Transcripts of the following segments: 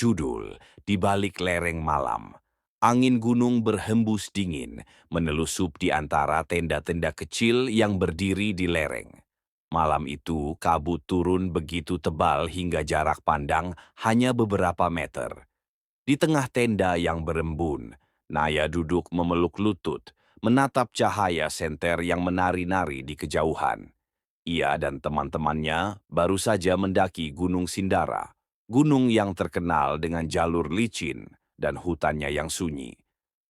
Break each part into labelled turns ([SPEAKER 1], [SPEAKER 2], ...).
[SPEAKER 1] Judul Di Balik Lereng Malam. Angin gunung berhembus dingin, menelusup di antara tenda-tenda kecil yang berdiri di lereng. Malam itu, kabut turun begitu tebal hingga jarak pandang hanya beberapa meter. Di tengah tenda yang berembun, Naya duduk memeluk lutut, menatap cahaya senter yang menari-nari di kejauhan. Ia dan teman-temannya baru saja mendaki Gunung Sindara, gunung yang terkenal dengan jalur licin dan hutannya yang sunyi.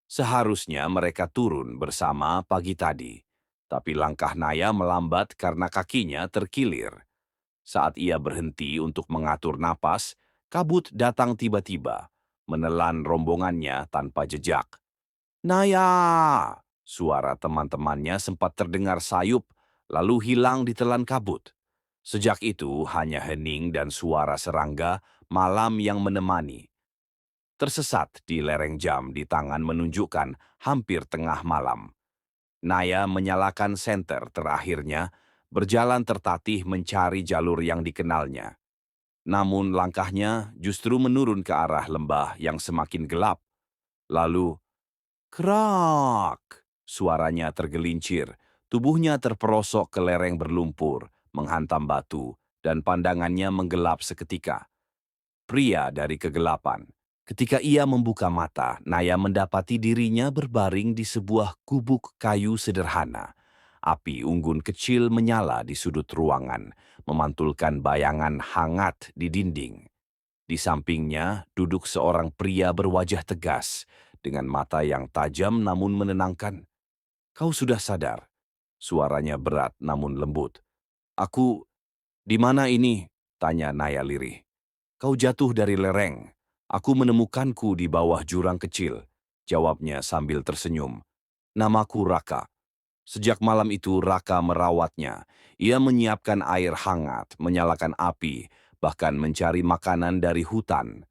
[SPEAKER 1] Seharusnya mereka turun bersama pagi tadi, tapi langkah Naya melambat karena kakinya terkilir. Saat ia berhenti untuk mengatur napas, kabut datang tiba-tiba, menelan rombongannya tanpa jejak. "Naya!" Suara teman-temannya sempat terdengar sayup, lalu hilang ditelan kabut. Sejak itu hanya hening dan suara serangga malam yang menemani. Tersesat di lereng jam di tangan menunjukkan hampir tengah malam. Naya menyalakan senter terakhirnya, berjalan tertatih mencari jalur yang dikenalnya. Namun langkahnya justru menurun ke arah lembah yang semakin gelap. Lalu, krak! Suaranya tergelincir, tubuhnya terperosok ke lereng berlumpur, menghantam batu, dan pandangannya menggelap seketika. Pria dari kegelapan. Ketika ia membuka mata, Naya mendapati dirinya berbaring di sebuah gubuk kayu sederhana. Api unggun kecil menyala di sudut ruangan, memantulkan bayangan hangat di dinding. Di sampingnya duduk seorang pria berwajah tegas, dengan mata yang tajam namun menenangkan. "Kau sudah sadar?" Suaranya berat namun lembut. "Aku, di mana ini?" tanya Naya lirih. "Kau jatuh dari lereng. Aku menemukanku di bawah jurang kecil," jawabnya sambil tersenyum. "Namaku Raka." Sejak malam itu Raka merawatnya. Ia menyiapkan air hangat, menyalakan api, bahkan mencari makanan dari hutan.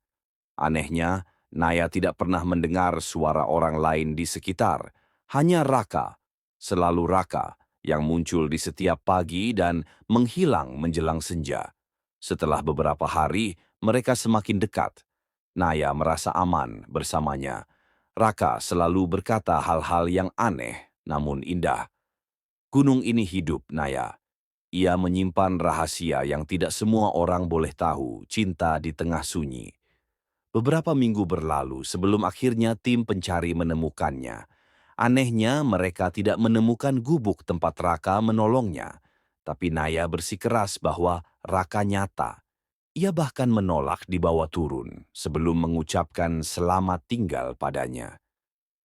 [SPEAKER 1] Anehnya, Naya tidak pernah mendengar suara orang lain di sekitar. Hanya Raka, selalu Raka, yang muncul di setiap pagi dan menghilang menjelang senja. Setelah beberapa hari, mereka semakin dekat. Naya merasa aman bersamanya. Raka selalu berkata hal-hal yang aneh namun indah. "Gunung ini hidup, Naya. Ia menyimpan rahasia yang tidak semua orang boleh tahu, cinta di tengah sunyi." Beberapa minggu berlalu sebelum akhirnya tim pencari menemukannya. Anehnya mereka tidak menemukan gubuk tempat Raka menolongnya. Tapi Naya bersikeras bahwa Raka nyata. Ia bahkan menolak dibawa turun sebelum mengucapkan selamat tinggal padanya.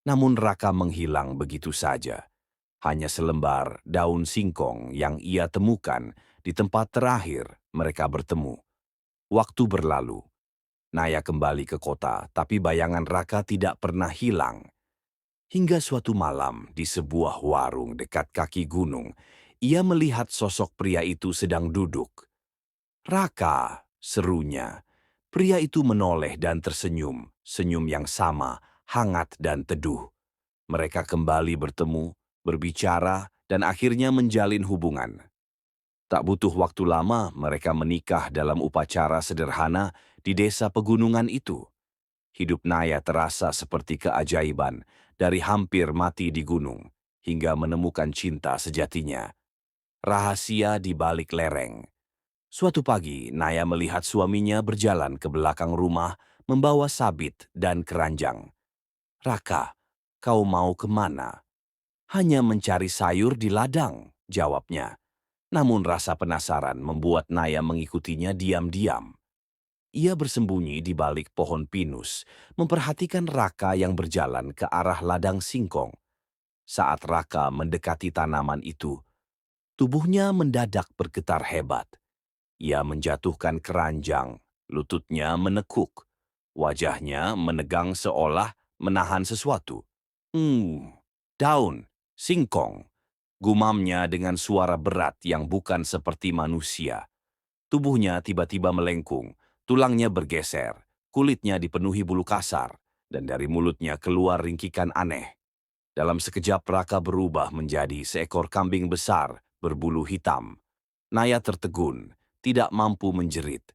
[SPEAKER 1] Namun Raka menghilang begitu saja. Hanya selembar daun singkong yang ia temukan di tempat terakhir mereka bertemu. Waktu berlalu. Naya kembali ke kota, tapi bayangan Raka tidak pernah hilang. Hingga suatu malam di sebuah warung dekat kaki gunung, ia melihat sosok pria itu sedang duduk. "Raka," serunya. Pria itu menoleh dan tersenyum, senyum yang sama, hangat dan teduh. Mereka kembali bertemu, berbicara, dan akhirnya menjalin hubungan. Tak butuh waktu lama, mereka menikah dalam upacara sederhana di desa pegunungan itu. Hidup Naya terasa seperti keajaiban, dari hampir mati di gunung, hingga menemukan cinta sejatinya. Rahasia di balik lereng. Suatu pagi, Naya melihat suaminya berjalan ke belakang rumah, membawa sabit dan keranjang. "Raka, kau mau kemana?" "Hanya mencari sayur di ladang," jawabnya. Namun rasa penasaran membuat Naya mengikutinya diam-diam. Ia bersembunyi di balik pohon pinus, memperhatikan Raka yang berjalan ke arah ladang singkong. Saat Raka mendekati tanaman itu, tubuhnya mendadak bergetar hebat. Ia menjatuhkan keranjang, lututnya menekuk. Wajahnya menegang seolah menahan sesuatu. "Hmm, daun, singkong," gumamnya dengan suara berat yang bukan seperti manusia. Tubuhnya tiba-tiba melengkung, tulangnya bergeser, kulitnya dipenuhi bulu kasar, dan dari mulutnya keluar ringkikan aneh. Dalam sekejap Raka berubah menjadi seekor kambing besar berbulu hitam. Naya tertegun, tidak mampu menjerit.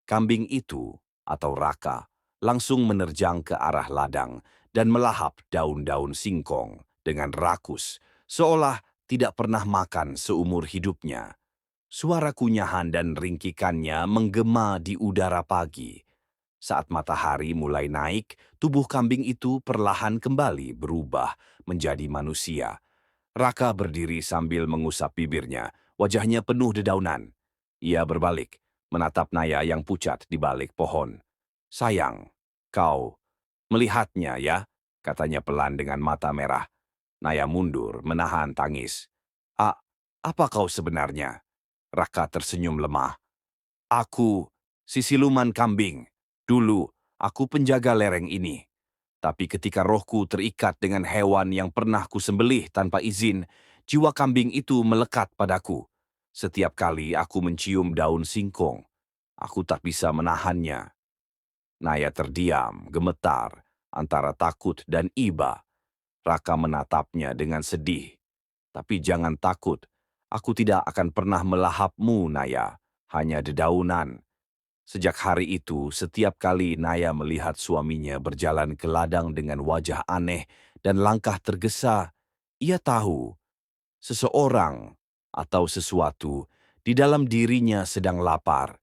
[SPEAKER 1] Kambing itu, atau Raka, langsung menerjang ke arah ladang dan melahap daun-daun singkong dengan rakus, seolah tidak pernah makan seumur hidupnya. Suara kunyahan dan ringkikannya menggema di udara pagi. Saat matahari mulai naik, tubuh kambing itu perlahan kembali berubah menjadi manusia. Raka berdiri sambil mengusap bibirnya, wajahnya penuh dedaunan. Ia berbalik, menatap Naya yang pucat di balik pohon. "Sayang, kau melihatnya ya," katanya pelan dengan mata merah. Naya mundur, menahan tangis. Apa kau sebenarnya?" Raka tersenyum lemah. "Aku, si siluman kambing. Dulu, aku penjaga lereng ini. Tapi ketika rohku terikat dengan hewan yang pernah kusembelih tanpa izin, jiwa kambing itu melekat padaku. Setiap kali aku mencium daun singkong, aku tak bisa menahannya." Naya terdiam, gemetar, antara takut dan iba. Raka menatapnya dengan sedih. "Tapi jangan takut, aku tidak akan pernah melahapmu, Naya. Hanya dedaunan." Sejak hari itu, setiap kali Naya melihat suaminya berjalan ke ladang dengan wajah aneh dan langkah tergesa, ia tahu seseorang atau sesuatu di dalam dirinya sedang lapar.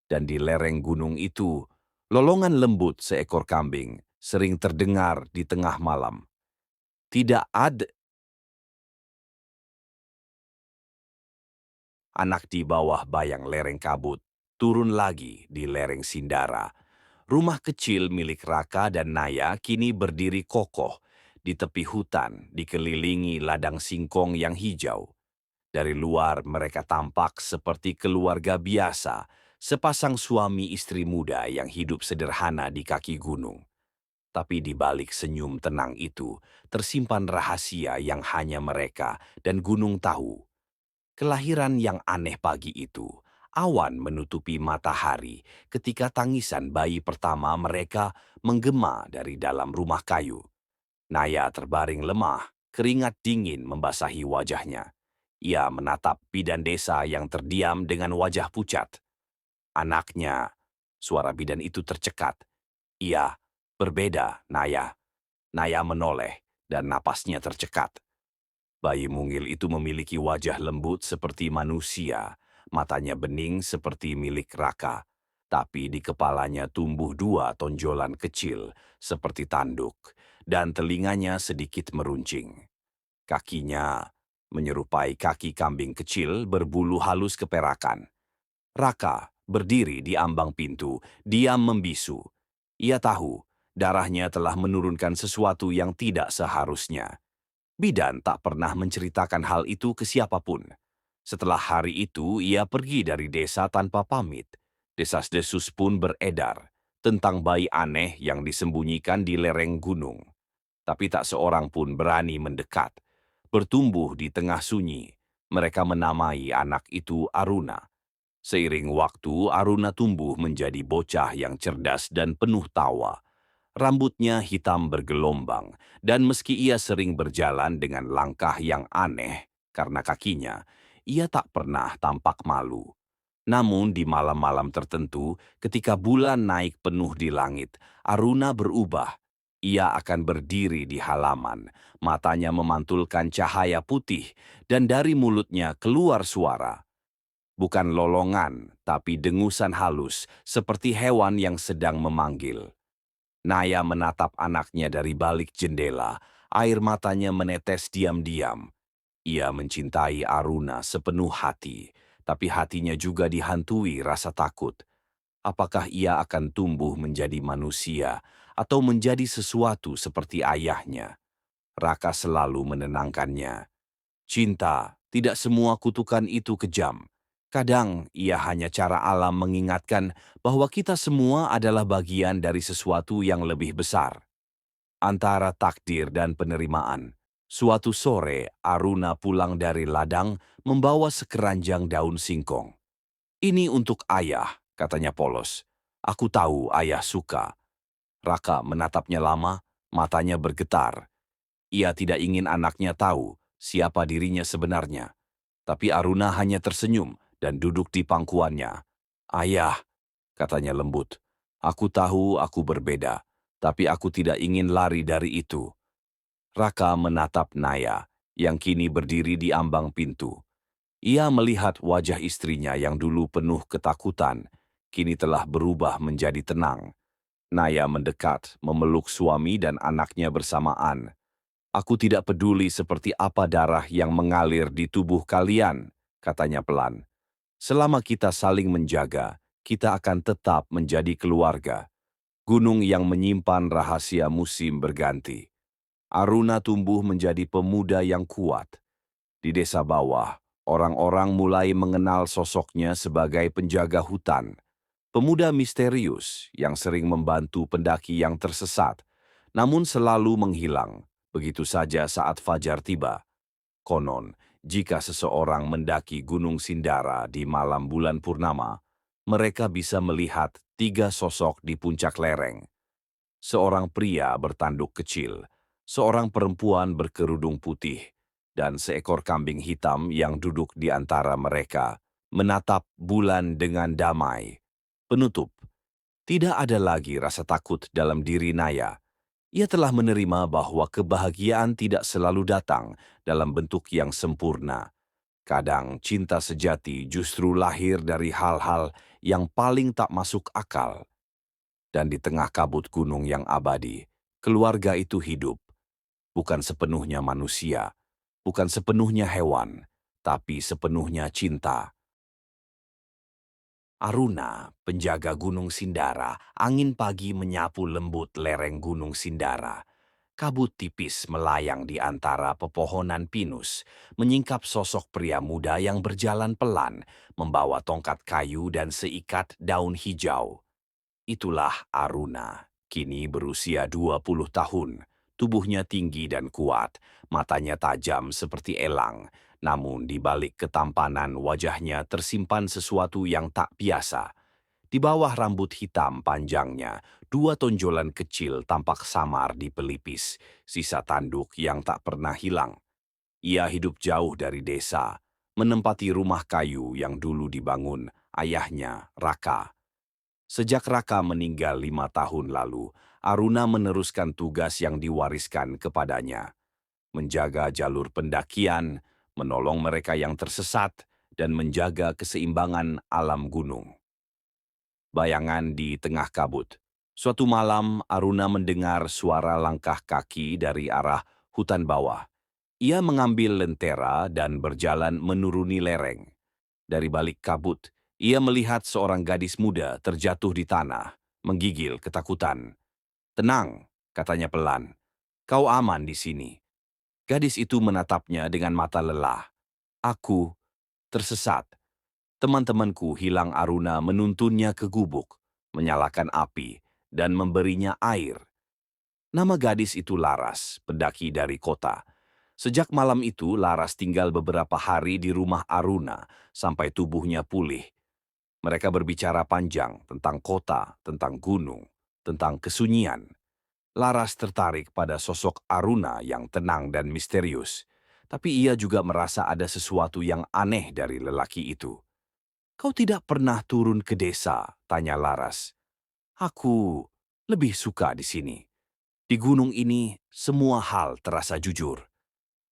[SPEAKER 1] Dan di lereng gunung itu, lolongan lembut seekor kambing sering terdengar di tengah malam. Tidak ada anak di bawah bayang lereng kabut, turun lagi di lereng Sindara. Rumah kecil milik Raka dan Naya kini berdiri kokoh di tepi hutan, dikelilingi ladang singkong yang hijau. Dari luar mereka tampak seperti keluarga biasa, sepasang suami istri muda yang hidup sederhana di kaki gunung. Tapi di balik senyum tenang itu, tersimpan rahasia yang hanya mereka dan gunung tahu. Kelahiran yang aneh pagi itu, awan menutupi matahari ketika tangisan bayi pertama mereka menggema dari dalam rumah kayu. Naya terbaring lemah, keringat dingin membasahi wajahnya. Ia menatap bidan desa yang terdiam dengan wajah pucat. "Anaknya," suara bidan itu tercekat. "Iya, berbeda, Naya." Naya menoleh dan napasnya tercekat. Bayi mungil itu memiliki wajah lembut seperti manusia, matanya bening seperti milik Raka, tapi di kepalanya tumbuh dua tonjolan kecil seperti tanduk, dan telinganya sedikit meruncing. Kakinya menyerupai kaki kambing kecil berbulu halus keperakan. Raka berdiri di ambang pintu, diam membisu. Ia tahu darahnya telah menurunkan sesuatu yang tidak seharusnya. Bidan tak pernah menceritakan hal itu ke siapapun. Setelah hari itu, ia pergi dari desa tanpa pamit. Desas-desus pun beredar tentang bayi aneh yang disembunyikan di lereng gunung. Tapi tak seorang pun berani mendekat. Bertumbuh di tengah sunyi, mereka menamai anak itu Aruna. Seiring waktu, Aruna tumbuh menjadi bocah yang cerdas dan penuh tawa. Rambutnya hitam bergelombang, dan meski ia sering berjalan dengan langkah yang aneh karena kakinya, ia tak pernah tampak malu. Namun di malam-malam tertentu, ketika bulan naik penuh di langit, Aruna berubah. Ia akan berdiri di halaman, matanya memantulkan cahaya putih, dan dari mulutnya keluar suara. Bukan lolongan, tapi dengusan halus, seperti hewan yang sedang memanggil. Naya menatap anaknya dari balik jendela, air matanya menetes diam-diam. Ia mencintai Aruna sepenuh hati, tapi hatinya juga dihantui rasa takut. Apakah ia akan tumbuh menjadi manusia atau menjadi sesuatu seperti ayahnya? Raka selalu menenangkannya. "Cinta, tidak semua kutukan itu kejam. Kadang ia hanya cara alam mengingatkan bahwa kita semua adalah bagian dari sesuatu yang lebih besar." Antara takdir dan penerimaan, suatu sore Aruna pulang dari ladang membawa sekeranjang daun singkong. "Ini untuk ayah," katanya polos. "Aku tahu ayah suka." Raka menatapnya lama, matanya bergetar. Ia tidak ingin anaknya tahu siapa dirinya sebenarnya. Tapi Aruna hanya tersenyum dan duduk di pangkuannya. "Ayah," katanya lembut, Aku tahu aku berbeda, tapi aku tidak ingin lari dari itu. Raka menatap Naya, yang kini berdiri di ambang pintu. Ia melihat wajah istrinya yang dulu penuh ketakutan, kini telah berubah menjadi tenang. Naya mendekat, memeluk suami dan anaknya bersamaan. "Aku tidak peduli seperti apa darah yang mengalir di tubuh kalian," katanya pelan. "Selama kita saling menjaga, kita akan tetap menjadi keluarga. Gunung yang menyimpan rahasia musim berganti." Aruna tumbuh menjadi pemuda yang kuat. Di desa bawah, orang-orang mulai mengenal sosoknya sebagai penjaga hutan. Pemuda misterius yang sering membantu pendaki yang tersesat, namun selalu menghilang begitu saja saat fajar tiba. Konon, jika seseorang mendaki Gunung Sindara di malam bulan purnama, mereka bisa melihat 3 sosok di puncak lereng. Seorang pria bertanduk kecil, seorang perempuan berkerudung putih, dan seekor kambing hitam yang duduk di antara mereka, menatap bulan dengan damai. Penutup, tidak ada lagi rasa takut dalam diri Naya. Ia telah menerima bahwa kebahagiaan tidak selalu datang dalam bentuk yang sempurna. Kadang cinta sejati justru lahir dari hal-hal yang paling tak masuk akal. Dan di tengah kabut gunung yang abadi, keluarga itu hidup. Bukan sepenuhnya manusia, bukan sepenuhnya hewan, tapi sepenuhnya cinta. Aruna, penjaga Gunung Sindara, angin pagi menyapu lembut lereng Gunung Sindara. Kabut tipis melayang di antara pepohonan pinus, menyingkap sosok pria muda yang berjalan pelan, membawa tongkat kayu dan seikat daun hijau. Itulah Aruna, kini berusia 20 tahun. Tubuhnya tinggi dan kuat, matanya tajam seperti elang, namun di balik ketampanan wajahnya tersimpan sesuatu yang tak biasa. Di bawah rambut hitam panjangnya, 2 tonjolan kecil tampak samar di pelipis, sisa tanduk yang tak pernah hilang. Ia hidup jauh dari desa, menempati rumah kayu yang dulu dibangun ayahnya, Raka. Sejak Raka meninggal 5 tahun lalu, Aruna meneruskan tugas yang diwariskan kepadanya. Menjaga jalur pendakian, menolong mereka yang tersesat, dan menjaga keseimbangan alam gunung. Bayangan di tengah kabut. Suatu malam, Aruna mendengar suara langkah kaki dari arah hutan bawah. Ia mengambil lentera dan berjalan menuruni lereng. Dari balik kabut, ia melihat seorang gadis muda terjatuh di tanah, menggigil ketakutan. "Tenang," katanya pelan. "Kau aman di sini." Gadis itu menatapnya dengan mata lelah. "Aku tersesat. Teman-temanku hilang." Aruna menuntunnya ke gubuk, menyalakan api, dan memberinya air. Nama gadis itu Laras, pendaki dari kota. Sejak malam itu, Laras tinggal beberapa hari di rumah Aruna sampai tubuhnya pulih. Mereka berbicara panjang tentang kota, tentang gunung, tentang kesunyian. Laras tertarik pada sosok Aruna yang tenang dan misterius. Tapi ia juga merasa ada sesuatu yang aneh dari lelaki itu. "Kau tidak pernah turun ke desa?" tanya Laras. "Aku lebih suka di sini. Di gunung ini, semua hal terasa jujur."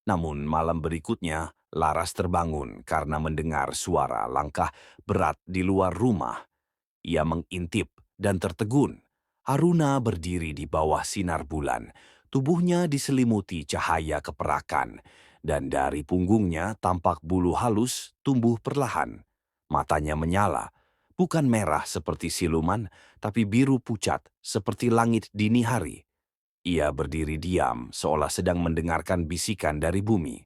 [SPEAKER 1] Namun malam berikutnya, Laras terbangun karena mendengar suara langkah berat di luar rumah. Ia mengintip dan tertegun. Aruna berdiri di bawah sinar bulan. Tubuhnya diselimuti cahaya keperakan, dan dari punggungnya tampak bulu halus tumbuh perlahan. Matanya menyala, bukan merah seperti siluman, tapi biru pucat seperti langit dini hari. Ia berdiri diam, seolah sedang mendengarkan bisikan dari bumi.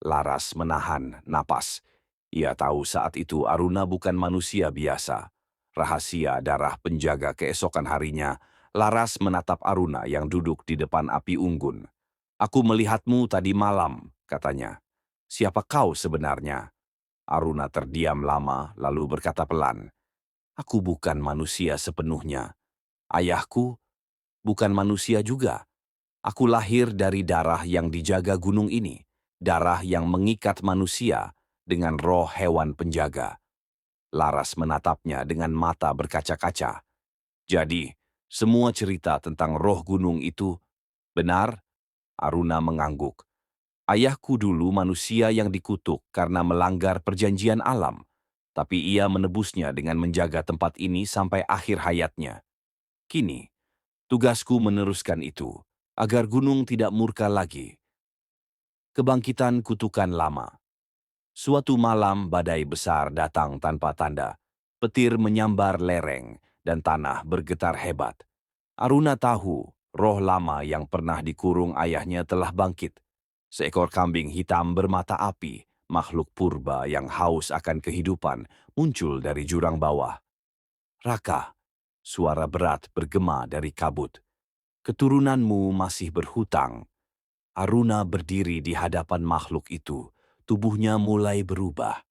[SPEAKER 1] Laras menahan napas. Ia tahu saat itu Aruna bukan manusia biasa. Rahasia darah penjaga keesokan harinya, Laras menatap Aruna yang duduk di depan api unggun. "Aku melihatmu tadi malam," katanya. "Siapa kau sebenarnya?" Aruna terdiam lama, lalu berkata pelan, "Aku bukan manusia sepenuhnya. Ayahku bukan manusia juga. Aku lahir dari darah yang dijaga gunung ini, darah yang mengikat manusia dengan roh hewan penjaga." Laras menatapnya dengan mata berkaca-kaca. Jadi, semua cerita tentang roh gunung itu benar? Aruna mengangguk. Ayahku dulu manusia yang dikutuk karena melanggar perjanjian alam, tapi ia menebusnya dengan menjaga tempat ini sampai akhir hayatnya. Kini, tugasku meneruskan itu, agar gunung tidak murka lagi. Kebangkitan kutukan lama. Suatu malam badai besar datang tanpa tanda. Petir menyambar lereng, dan tanah bergetar hebat. Aruna tahu, roh lama yang pernah dikurung ayahnya telah bangkit. Seekor kambing hitam bermata api, makhluk purba yang haus akan kehidupan, muncul dari jurang bawah. Raka, suara berat bergema dari kabut. Keturunanmu masih berhutang. Aruna berdiri di hadapan makhluk itu. Tubuhnya mulai berubah.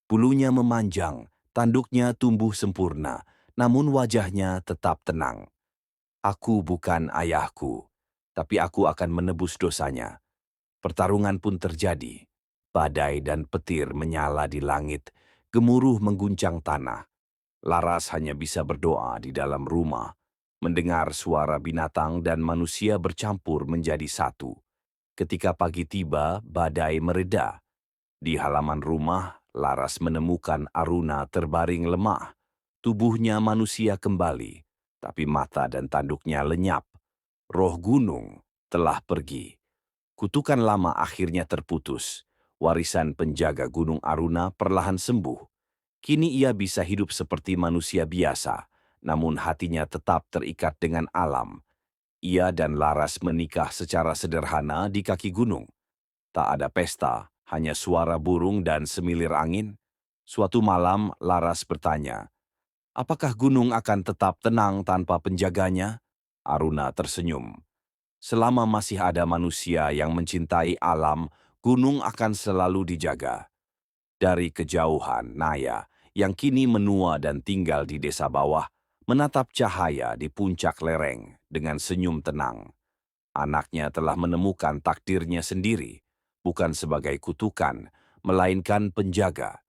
[SPEAKER 1] Bulunya memanjang, tanduknya tumbuh sempurna, namun wajahnya tetap tenang. Aku bukan ayahku, tapi aku akan menebus dosanya. Pertarungan pun terjadi. Badai dan petir menyala di langit, gemuruh mengguncang tanah. Laras hanya bisa berdoa di dalam rumah, mendengar suara binatang dan manusia bercampur menjadi satu. Ketika pagi tiba, badai mereda. Di halaman rumah, Laras menemukan Aruna terbaring lemah. Tubuhnya manusia kembali, tapi mata dan tanduknya lenyap. Roh gunung telah pergi. Kutukan lama akhirnya terputus. Warisan penjaga Gunung Aruna perlahan sembuh. Kini ia bisa hidup seperti manusia biasa, namun hatinya tetap terikat dengan alam. Ia dan Laras menikah secara sederhana di kaki gunung. Tak ada pesta, hanya suara burung dan semilir angin. Suatu malam, Laras bertanya, "Apakah gunung akan tetap tenang tanpa penjaganya?" Aruna tersenyum. "Selama masih ada manusia yang mencintai alam, gunung akan selalu dijaga." Dari kejauhan, Naya, yang kini menua dan tinggal di desa bawah, menatap cahaya di puncak lereng dengan senyum tenang. Anaknya telah menemukan takdirnya sendiri, bukan sebagai kutukan, melainkan penjaga.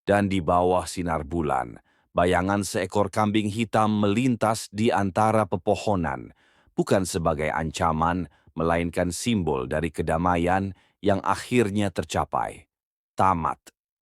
[SPEAKER 1] Dan di bawah sinar bulan, bayangan seekor kambing hitam melintas di antara pepohonan, bukan sebagai ancaman, melainkan simbol dari kedamaian yang akhirnya tercapai. Tamat.